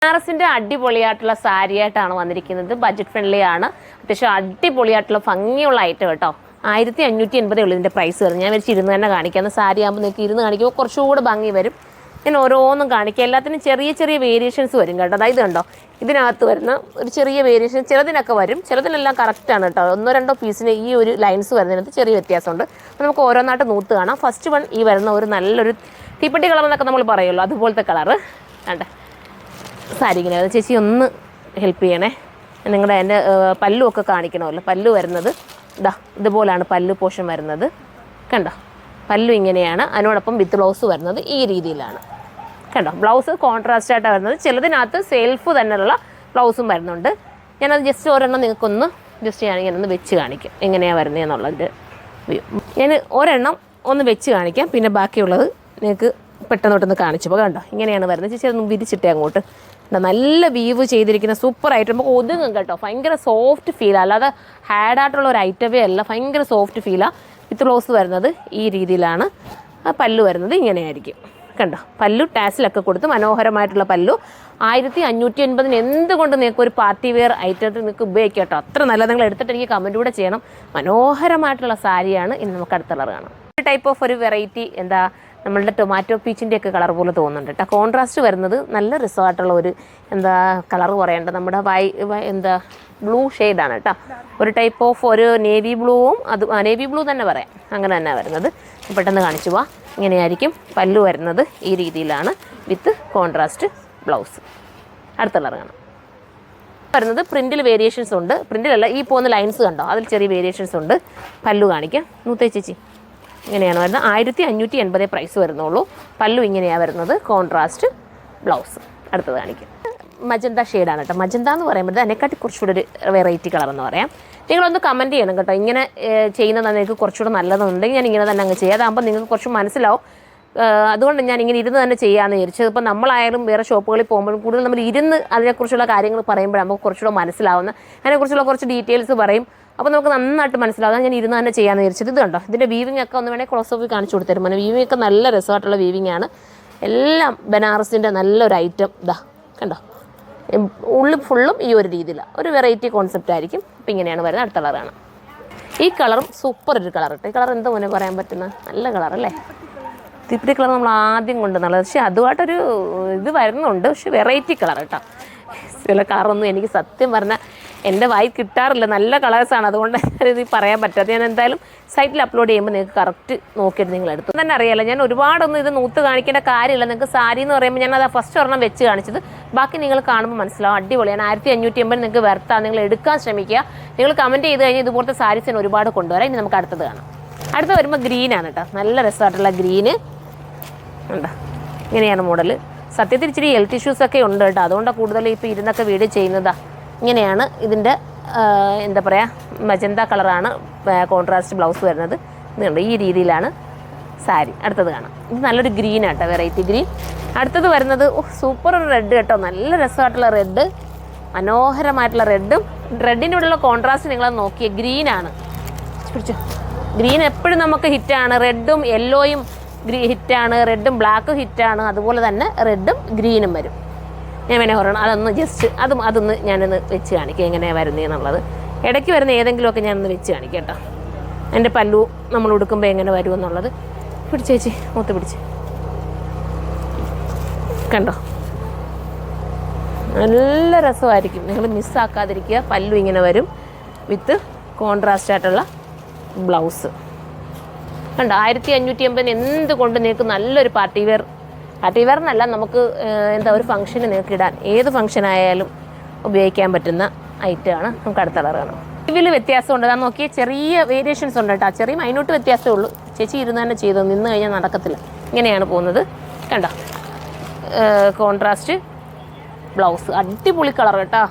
ബനാറസിന്റെ അടിപൊളിയായിട്ടുള്ള സാരിയായിട്ടാണ് വന്നിരിക്കുന്നത്. Budget friendly ആണ്, അത്യാവശ്യം അടിപൊളിയായിട്ടുള്ള ഭംഗിയുള്ള ഐറ്റം കേട്ടോ. 1580 ഉള്ളൂ ഇതിൻ്റെ പ്രൈസ് വരുന്നത്. ഞാൻ വെച്ച് ഇരുന്ന് തന്നെ കാണിക്കാം. സാരി ആകുമ്പോൾ നിങ്ങൾക്ക് ഇരുന്ന് കാണിക്കുമ്പോൾ കുറച്ചുകൂടെ ഭംഗി വരും. ഞാൻ ഓരോന്നും കാണിക്കാം. എല്ലാത്തിനും ചെറിയ ചെറിയ വേരിയേഷൻസ് വരും കേട്ടോ. അതായത് കണ്ടോ, ഇതിനകത്ത് വരുന്ന ഒരു ചെറിയ വേരിയേഷൻ ചിലതിനൊക്കെ വരും, ചിലതിനെല്ലാം കറക്റ്റാണ് കേട്ടോ. 1-2 പീസിന് ഈ ഒരു ലൈൻസ് വരുന്നതിനകത്ത് ചെറിയ വ്യത്യാസമുണ്ട്. അപ്പോൾ നമുക്ക് ഓരോന്നായിട്ട് നൂത്ത് കാണാം. ഫസ്റ്റ് വൺ ഈ വരുന്ന ഒരു നല്ലൊരു തീപ്പെട്ടി കളർ എന്നൊക്കെ നമ്മൾ പറയുമല്ലോ, അതുപോലത്തെ കളറ് കണ്ടേ സാരി ഇങ്ങനെ. ചേച്ചി ഒന്ന് ഹെൽപ്പ് ചെയ്യണേ. നിങ്ങളുടെ എൻ്റെ പല്ലുമൊക്കെ കാണിക്കണമല്ലോ. പല്ലു വരുന്നത് ഇതുപോലാണ് പല്ലു പോർഷൻ വരുന്നത്. കണ്ടോ, പല്ലു ഇങ്ങനെയാണ്. അതിനോടൊപ്പം വിത്ത് ബ്ലൗസ് വരുന്നത് ഈ രീതിയിലാണ്. കണ്ടോ, ബ്ലൗസ് കോൺട്രാസ്റ്റ് ആയിട്ടാണ് വരുന്നത്. ചിലതിനകത്ത് സെൽഫ് തന്നെയുള്ള ബ്ലൗസും വരുന്നുണ്ട്. ഞാനത് ജസ്റ്റ് ഒരെണ്ണം നിങ്ങൾക്കൊന്ന് ജസ്റ്റ് ഞാനിങ്ങനെ വെച്ച് കാണിക്കാം എങ്ങനെയാണ് വരുന്നതെന്നുള്ളതിൻ്റെ വ്യൂ. ഞാൻ ഒരെണ്ണം ഒന്ന് വെച്ച് കാണിക്കാം, പിന്നെ ബാക്കിയുള്ളത് നിങ്ങൾക്ക് പെട്ടെന്നോട്ടൊന്ന് കാണിച്ചപ്പോൾ കണ്ടോ ഇങ്ങനെയാണ് വരുന്നത്. ചേച്ചി അതൊന്ന് വിരിച്ചിട്ടേ അങ്ങോട്ട്. നല്ല വീവ് ചെയ്തിരിക്കുന്ന സൂപ്പറായിട്ട് നമുക്ക് ഒതുങ്ങും കേട്ടോ. ഭയങ്കര സോഫ്റ്റ് ഫീലാണ്, അല്ലാതെ ഹാഡായിട്ടുള്ള ഒരു ഐറ്റമേ അല്ല. ഭയങ്കര സോഫ്റ്റ് ഫീലാണ്. വിത്ത് ബ്ലൗസ് വരുന്നത് ഈ രീതിയിലാണ്. പല്ലു വരുന്നത് ഇങ്ങനെയായിരിക്കും. കണ്ടോ, പല്ലു ടാസിലൊക്കെ കൊടുത്ത് മനോഹരമായിട്ടുള്ള പല്ലു. 1580 എന്തുകൊണ്ട് നിങ്ങൾക്ക് ഒരു പാർട്ടി വെയർ ഐറ്റത്തിൽ നിങ്ങൾക്ക് ഉപയോഗിക്കാം കേട്ടോ. അത്ര നല്ല. നിങ്ങൾ എടുത്തിട്ട് എനിക്ക് കമൻറ്റ് കൂടെ ചെയ്യണം. മനോഹരമായിട്ടുള്ള സാരിയാണ്. ഇനി നമുക്ക് അടുത്ത കളർ കാണാം. ഒരു ടൈപ്പ് ഓഫ് ഒരു വെറൈറ്റി എന്താ നമ്മളുടെ ടൊമാറ്റോ പീച്ചിൻ്റെ ഒക്കെ കളർ പോലെ തോന്നുന്നുണ്ട് കേട്ടോ. കോൺട്രാസ്റ്റ് വരുന്നത് നല്ല രസമായിട്ടുള്ള ഒരു എന്താ കളർ പറയേണ്ടത് നമ്മുടെ എന്താ ബ്ലൂ ഷെയ്ഡാണ് കേട്ടോ. ഒരു ടൈപ്പ് ഓഫ് ഒരു നേവി ബ്ലൂവും അത് നേവി ബ്ലൂ തന്നെ പറയാം, അങ്ങനെ തന്നെ വരുന്നത്. പെട്ടെന്ന് കാണിച്ചു പോവാം. ഇങ്ങനെയായിരിക്കും പല്ലു വരുന്നത് ഈ രീതിയിലാണ് വിത്ത് കോൺട്രാസ്റ്റ് ബ്ലൗസ്. അടുത്ത കളർ കാണാം. വരുന്നത് പ്രിൻറ്റിൽ വേരിയേഷൻസ് ഉണ്ട്. പ്രിൻറ്റിലല്ല, ഈ പോകുന്ന ലൈൻസ് കണ്ടോ, അതിൽ ചെറിയ വേരിയേഷൻസ് ഉണ്ട്. പല്ലു കാണിക്കാം. നൂത്തേ ചേച്ചി ഇങ്ങനെയാണ് വരുന്നത്. 1580 പ്രൈസ് വരുന്നുള്ളൂ. പല്ലു ഇങ്ങനെയാണ് വരുന്നത്, കോൺട്രാസ്റ്റ് ബ്ലൗസ്. അടുത്തത് കാണിക്കാം. മജന്ത ഷെയ്ഡാണ് കേട്ടോ. മജന്ത എന്ന് പറയുമ്പോൾ അതിനെക്കാട്ടി കുറച്ചുകൂടെ ഒരു വെറൈറ്റി കളർ എന്ന് പറയാം. നിങ്ങളൊന്ന് കമൻറ്റ് ചെയ്യണം കേട്ടോ. ഇങ്ങനെ ചെയ്യുന്നതാണ് നിങ്ങൾക്ക് കുറച്ചുകൂടെ നല്ലതുണ്ടെങ്കിൽ ഞാൻ ഇങ്ങനെ തന്നെ അങ്ങ് ചെയ്യാം. അതാകുമ്പോൾ നിങ്ങൾക്ക് കുറച്ച് മനസ്സിലാവും. അതുകൊണ്ട് ഞാൻ ഇങ്ങനെ ഇരുന്ന് തന്നെ ചെയ്യാമെന്ന് വിചാരിച്ചത്. ഇപ്പോൾ നമ്മളായാലും വേറെ ഷോപ്പുകളിൽ പോകുമ്പോഴും കൂടുതൽ നമ്മൾ ഇരുന്ന് അതിനെക്കുറിച്ചുള്ള കാര്യങ്ങൾ പറയുമ്പോൾ നമുക്ക് കുറച്ചുകൂടെ മനസ്സിലാവുന്ന, അതിനെക്കുറിച്ചുള്ള കുറച്ച് ഡീറ്റെയിൽസ് പറയും. അപ്പോൾ നമുക്ക് നന്നായിട്ട് മനസ്സിലാവും. ഞാൻ ഇരുന്ന് തന്നെ ചെയ്യാമെന്ന് വിചാരിച്ചത്. ഇത് കണ്ടോ, ഇതിൻ്റെ വീവിംഗ് ഒക്കെ ഒന്ന് വേണമെങ്കിൽ ക്ലോസ് ഓഫ് കാണിച്ചു കൊടുത്തരും. വീവിംഗ് ഒക്കെ നല്ല രസമായിട്ടുള്ള വീവിംഗ് ആണ്. എല്ലാം ബനാറസിൻ്റെ നല്ലൊരു ഐറ്റം. കണ്ടോ, ഉള്ളിൽ ഫുള്ളും ഈ ഒരു രീതിയിലാണ്. ഒരു വെറൈറ്റി കോൺസെപ്റ്റ് ആയിരിക്കും. അപ്പോൾ ഇങ്ങനെയാണ് വരുന്നത്. അടുത്ത കളറാണ്. ഈ കളറും സൂപ്പർ ഒരു കളർ കേട്ടോ. ഈ കളർ എന്താ മോനെ പറയാൻ പറ്റുന്ന നല്ല കളറല്ലേ. തീപ്പിടി കളർ നമ്മൾ ആദ്യം കൊണ്ടുവന്നുള്ളത്. പക്ഷേ അതുമായിട്ടൊരു ഇത് വരുന്നുണ്ട്. പക്ഷെ വെറൈറ്റി കളർ കേട്ടോ. ചില കളറൊന്നും എനിക്ക് സത്യം പറഞ്ഞാൽ എൻ്റെ വായി കിട്ടാറില്ല. നല്ല കളേഴ്സാണ്, അതുകൊണ്ട് ഇത് പറയാൻ പറ്റാത്ത. ഞാൻ എന്തായാലും സൈറ്റിൽ അപ്ലോഡ് ചെയ്യുമ്പോൾ നിങ്ങൾക്ക് കറക്റ്റ് നോക്കിയിട്ട് നിങ്ങൾ എടുത്തു തന്നെ അറിയാമല്ലോ. ഞാൻ ഒരുപാടൊന്നും ഇത് നൂത്ത് കാണിക്കേണ്ട കാര്യമില്ല. നിങ്ങൾക്ക് സാരി എന്ന് പറയുമ്പോൾ ഞാൻ അത് ഫസ്റ്റ് ഒരെണ്ണം വെച്ച് കാണിച്ചത്. ബാക്കി നിങ്ങൾ കാണുമ്പോൾ മനസ്സിലാവും. അടിപൊളിയാണ്. 1580 നിങ്ങൾക്ക് വെർത്താൽ. നിങ്ങൾ എടുക്കാൻ ശ്രമിക്കുക. നിങ്ങൾ കമൻറ്റ് ചെയ്ത് കഴിഞ്ഞാൽ ഇതുപോലത്തെ സാരീസിന് ഒരുപാട് കൊണ്ടുവരാം. ഇനി നമുക്ക് അടുത്തത് കാണാം. അടുത്ത് വരുമ്പോൾ ഗ്രീനാണ് കേട്ടോ. നല്ല രസമായിട്ടുള്ള ഗ്രീന് ഉണ്ടോ, ഇങ്ങനെയാണ് മോഡൽ. സത്യത്തിൽ ഇച്ചിരി ഹെൽത്ത് ഇഷ്യൂസൊക്കെ ഉണ്ട് കേട്ടോ. അതുകൊണ്ടാണ് കൂടുതൽ ഇപ്പോൾ ഇരുന്നൊക്കെ വീഡിയോ ചെയ്യുന്നതാണ്. ഇങ്ങനെയാണ് ഇതിൻ്റെ എന്താ പറയുക, മജന്ത കളറാണ് കോൺട്രാസ്റ്റ് ബ്ലൗസ് വരുന്നത്. ഇതുണ്ട് ഈ രീതിയിലാണ് സാരി. അടുത്തത് കാണാം. ഇത് നല്ലൊരു ഗ്രീൻ ആട്ടോ, വെറൈറ്റി ഗ്രീൻ. അടുത്തത് വരുന്നത് സൂപ്പർ ഒരു റെഡ് കേട്ടോ. നല്ല രസമായിട്ടുള്ള റെഡ്, മനോഹരമായിട്ടുള്ള റെഡും റെഡിൻ്റെ കൂടെയുള്ള കോൺട്രാസ്റ്റ് നിങ്ങളത് നോക്കിയേ. ഗ്രീനാണ്. പിടിച്ചോ, ഗ്രീൻ എപ്പോഴും നമുക്ക് ഹിറ്റാണ്. റെഡും യെല്ലോയും ഹിറ്റാണ്, റെഡും ബ്ലാക്കും ഹിറ്റാണ്. അതുപോലെ തന്നെ റെഡും ഗ്രീനും വരും. ഞാൻ വേണേൽ പറയണം അതൊന്ന് ജസ്റ്റ് അതൊന്ന് ഞാനൊന്ന് വെച്ച് കാണിക്കാം എങ്ങനെയാണ് വരുന്നതെന്നുള്ളത്. ഇടയ്ക്ക് വരുന്ന ഏതെങ്കിലുമൊക്കെ ഞാനൊന്ന് വെച്ച് കാണിക്കാം കേട്ടോ. എൻ്റെ പല്ലു നമ്മൾ ഉടുക്കുമ്പോൾ എങ്ങനെ വരുമെന്നുള്ളത്. പിടിച്ചേച്ചി മൂത്ത് പിടിച്ച് കണ്ടോ, നല്ല രസമായിരിക്കും. നിങ്ങൾ മിസ്സാക്കാതിരിക്കുക. പല്ലു ഇങ്ങനെ വരും വിത്ത് കോൺട്രാസ്റ്റ് ആയിട്ടുള്ള ബ്ലൗസ്. കണ്ടോ, 1580 എന്തുകൊണ്ട് നിങ്ങൾക്ക് നല്ലൊരു പാർട്ടി വെയർ എന്നല്ല, നമുക്ക് എന്താ ഒരു ഫംഗ്ഷന് നിങ്ങൾക്ക് ഇടാൻ, ഏത് ഫംഗ്ഷനായാലും ഉപയോഗിക്കാൻ പറ്റുന്ന ഐറ്റമാണ്. നമുക്ക് അടുത്ത കളർ കാണാം. ഇതിൽ വ്യത്യാസമുണ്ട്. അതാ നോക്കിയേ, ചെറിയ വേരിയേഷൻസ് ഉണ്ട് കേട്ടോ. ചെറിയ മൈന്യൂട്ട് വ്യത്യാസമേ ഉള്ളൂ. ചേച്ചി ഇരുന്ന് തന്നെ ചെയ്തു, നിന്ന് കഴിഞ്ഞാൽ നടക്കത്തില്ല. ഇങ്ങനെയാണ് പോകുന്നത്. കണ്ടോ, കോൺട്രാസ്റ്റ് ബ്ലൗസ്. അടിപൊളി കളർ കേട്ടോ.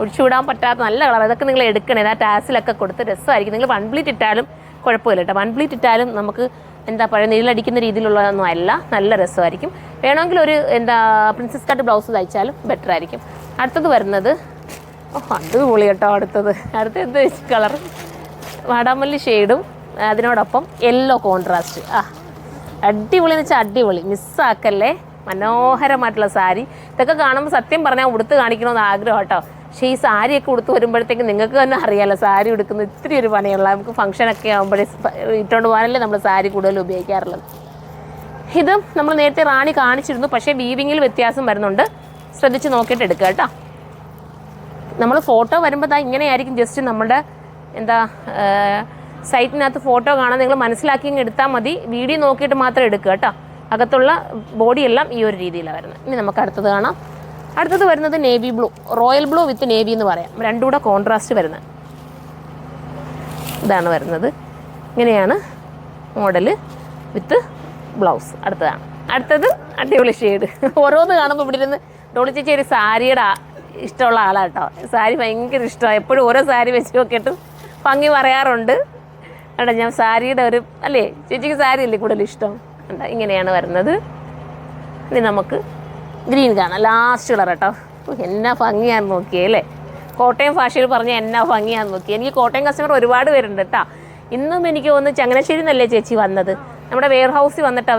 ഒഴിച്ചുവിടാൻ പറ്റാത്ത നല്ല കളർ. ഇതൊക്കെ നിങ്ങൾ എടുക്കണേ. ആ ടാസിലൊക്കെ കൊടുത്ത് രസമായിരിക്കും. നിങ്ങൾ 1 പ്ലീറ്റ് ഇട്ടാലും കുഴപ്പമില്ല കേട്ടോ. 1 പ്ലീറ്റ് ഇട്ടാലും നമുക്ക് എന്താ പറയുക, നിഴലടിക്കുന്ന രീതിയിലുള്ളതൊന്നും അല്ല. നല്ല രസമായിരിക്കും. വേണമെങ്കിൽ ഒരു എന്താ പ്രിൻസസ് കട്ട് ബ്ലൗസ് തയ്ച്ചാലും ബെറ്റർ ആയിരിക്കും. അടുത്തത് വരുന്നത് അടിപൊളി കേട്ടോ. അടുത്തത് എന്ത് കളർ, വാടാമല്ലി ഷെയ്ഡും അതിനോടൊപ്പം യെല്ലോ കോൺട്രാസ്റ്റ്. അടിപൊളി എന്ന് വെച്ചാൽ അടിപൊളി. മിസ്സാക്കല്ലേ. മനോഹരമായിട്ടുള്ള സാരി. ഇതൊക്കെ കാണുമ്പോൾ സത്യം പറഞ്ഞാൽ ഉടുത്ത് കാണിക്കണമെന്ന് ആഗ്രഹം കേട്ടോ. പക്ഷേ ഈ സാരിയൊക്കെ ഉടുത്ത് വരുമ്പോഴത്തേക്ക് നിങ്ങൾക്ക് തന്നെ അറിയാമല്ലോ, സാരി ഉടുക്കുന്നത് ഇത്തിരി ഒരു പണിയുള്ള. നമുക്ക് ഫംഗ്ഷനൊക്കെ ആകുമ്പോഴേ ഇട്ടുകൊണ്ട് പോകാനല്ലേ നമ്മൾ സാരി കൂടുതൽ ഉപയോഗിക്കാറുള്ളത്. ഇതും നമ്മൾ നേരത്തെ റാണി കാണിച്ചിരുന്നു, പക്ഷേ വീവിങ്ങിൽ വ്യത്യാസം വരുന്നുണ്ട്. ശ്രദ്ധിച്ച് നോക്കിയിട്ട് എടുക്കുക കേട്ടോ. നമ്മൾ ഫോട്ടോ വരുമ്പോൾ ഇങ്ങനെയായിരിക്കും. ജസ്റ്റ് നമ്മുടെ എന്താ സൈറ്റിനകത്ത് ഫോട്ടോ കാണാൻ നിങ്ങൾ മനസ്സിലാക്കി ഇങ്ങ് എടുത്താൽ മതി. വീഡിയോ നോക്കിയിട്ട് മാത്രം എടുക്കുക കേട്ടോ. അകത്തുള്ള ബോഡിയെല്ലാം ഈ ഒരു രീതിയിലാണ് വരുന്നത്. ഇനി നമുക്ക് അടുത്തത് കാണാം. അടുത്തത് വരുന്നത് നേവി ബ്ലൂ, റോയൽ ബ്ലൂ വിത്ത് നേവി എന്ന് പറയാം. രണ്ടും കൂടെ കോൺട്രാസ്റ്റ് വരുന്നത് ഇതാണ് വരുന്നത്. ഇങ്ങനെയാണ് മോഡല് വിത്ത് ബ്ലൗസ്. അടുത്തത് അടിപൊളി ഷെയ്ഡ്. ഓരോന്ന് കാണുമ്പോൾ ഇവിടെ ഇരുന്ന് ഡോളി ചേച്ചി ഒരു സാരിയുടെ ഇഷ്ടമുള്ള ആളാണ് കേട്ടോ. സാരി ഭയങ്കര ഇഷ്ടമാണ്. എപ്പോഴും ഓരോ സാരി വെച്ച് നോക്കിയിട്ടും ഭംഗി പറയാറുണ്ട് കേട്ടോ. ഞാൻ സാരിയുടെ ഒരു അല്ലേ, ചേച്ചിക്ക് സാരി അല്ലേ കൂടുതൽ ഇഷ്ടം. കണ്ടോ ഇങ്ങനെയാണ് വരുന്നത്. ഇനി നമുക്ക് ഗ്രീൻ കാണാം, ലാസ്റ്റ് കളർ കേട്ടോ. എന്നാ ഭംഗിയാന്ന് നോക്കിയേ അല്ലേ. കോട്ടയം ഭാഷയിൽ പറഞ്ഞാൽ എന്നാ ഭംഗിയാന്ന് നോക്കിയേ. എനിക്ക് കോട്ടയം കസ്റ്റമർ ഒരുപാട് പേരുണ്ട് കേട്ടോ. ഇന്നും എനിക്ക് തോന്നുന്നു ചങ്ങനാശ്ശേരി എന്നല്ലേ ചേച്ചി വന്നത്. നമ്മുടെ വെയർ ഹൗസിൽ വന്നിട്ട്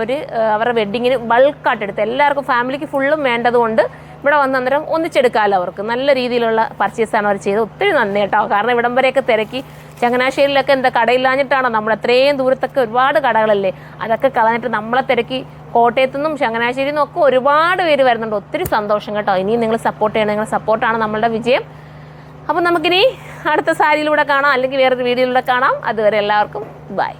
അവരുടെ വെഡ്ഡിങ്ങിന് ബൾക്കായിട്ട് എടുത്ത് എല്ലാവർക്കും ഫാമിലിക്ക് ഫുള്ളും വേണ്ടതുകൊണ്ട് ഇവിടെ വന്ന് അന്നേരം ഒന്നിച്ചെടുക്കാമല്ലോ. അവർക്ക് നല്ല രീതിയിലുള്ള പർച്ചേസാണ് അവർ ചെയ്തത്. ഒത്തിരി നന്ദി കേട്ടോ. കാരണം ഇവിടം വരെയൊക്കെ തിരക്കി. ചങ്ങനാശ്ശേരിയിലൊക്കെ എന്താ കടയില്ലാഞ്ഞിട്ടാണോ, നമ്മൾ അത്രയും ദൂരത്തൊക്കെ ഒരുപാട് കടകളല്ലേ, അതൊക്കെ കളഞ്ഞിട്ട് നമ്മളെ തിരക്കി കോട്ടയത്തു നിന്നും ചങ്ങനാശ്ശേരിയിൽ നിന്നും ഒക്കെ ഒരുപാട് പേര് വരുന്നുണ്ട്. ഒത്തിരി സന്തോഷം കേട്ടോ. ഇനിയും നിങ്ങൾ സപ്പോർട്ട് ചെയ്യണം. നിങ്ങളുടെ സപ്പോർട്ടാണ് നമ്മളുടെ വിജയം. അപ്പം നമുക്കിനി അടുത്ത സാരിയിലൂടെ കാണാം, അല്ലെങ്കിൽ വേറൊരു വീഡിയോയിലൂടെ കാണാം. അതുവരെ എല്ലാവർക്കും ബൈ.